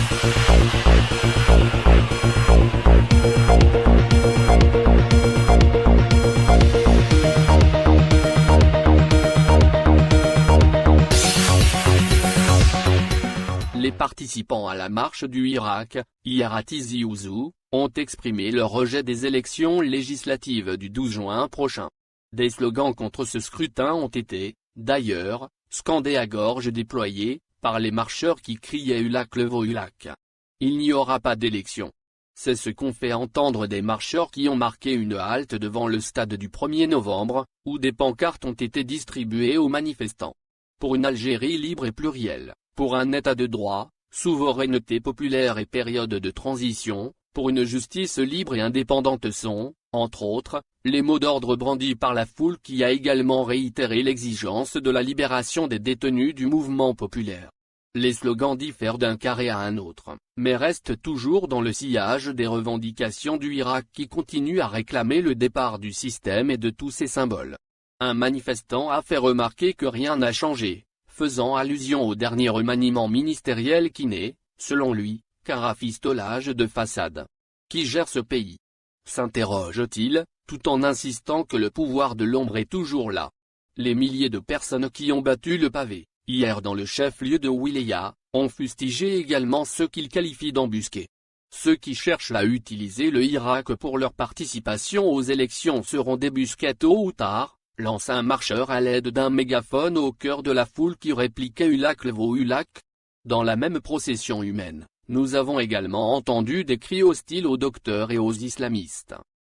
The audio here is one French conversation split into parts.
Les participants à la marche du Irak, hier à Tizi Ouzou, ont exprimé leur rejet des élections législatives du 12 juin prochain. Des slogans contre ce scrutin ont été, d'ailleurs, scandés à gorge déployée, par les marcheurs qui criaient Ulak Levo Ulak. Il n'y aura pas d'élection. C'est ce qu'ont fait entendre des marcheurs qui ont marqué une halte devant le stade du 1er novembre, où des pancartes ont été distribuées aux manifestants. Pour une Algérie libre et plurielle, pour un état de droit, souveraineté populaire et période de transition, pour une justice libre et indépendante sont, entre autres, les mots d'ordre brandis par la foule qui a également réitéré l'exigence de la libération des détenus du mouvement populaire. Les slogans diffèrent d'un carré à un autre, mais restent toujours dans le sillage des revendications du Irak qui continue à réclamer le départ du système et de tous ses symboles. Un manifestant a fait remarquer que rien n'a changé, faisant allusion au dernier remaniement ministériel qui n'est, selon lui, qu'un rafistolage de façade. Qui gère ce pays? S'interroge-t-il, tout en insistant que le pouvoir de l'ombre est toujours là. Les milliers de personnes qui ont battu le pavé, hier dans le chef-lieu de Wilaya, ont fustigé également ceux qu'il qualifie d'embusqués. Ceux qui cherchent à utiliser le Irak pour leur participation aux élections seront débusqués tôt ou tard, lance un marcheur à l'aide d'un mégaphone au cœur de la foule qui répliquait Ulak Levo Ulak. Dans la même procession humaine, nous avons également entendu des cris hostiles aux docteurs et aux islamistes.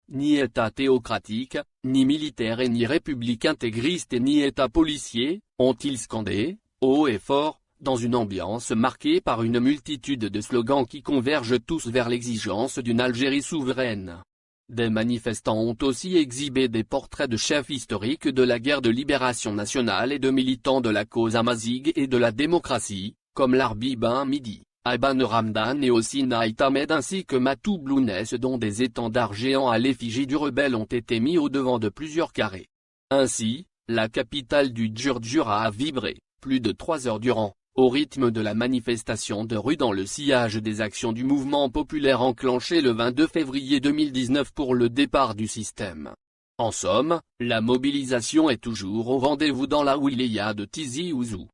Ni État théocratique, ni militaire et ni république intégriste et ni État policier, ont-ils scandé, haut et fort, dans une ambiance marquée par une multitude de slogans qui convergent tous vers l'exigence d'une Algérie souveraine. Des manifestants ont aussi exhibé des portraits de chefs historiques de la guerre de libération nationale et de militants de la cause amazigh et de la démocratie, comme Larbi Ben Midi, Ayban Ramdan et aussi Naït Ahmed ainsi que Matou Blounès dont des étendards géants à l'effigie du rebelle ont été mis au devant de plusieurs carrés. Ainsi, la capitale du Djurdjura a vibré, plus de 3 heures durant, au rythme de la manifestation de rue dans le sillage des actions du mouvement populaire enclenché le 22 février 2019 pour le départ du système. En somme, la mobilisation est toujours au rendez-vous dans la wilaya de Tizi Ouzou.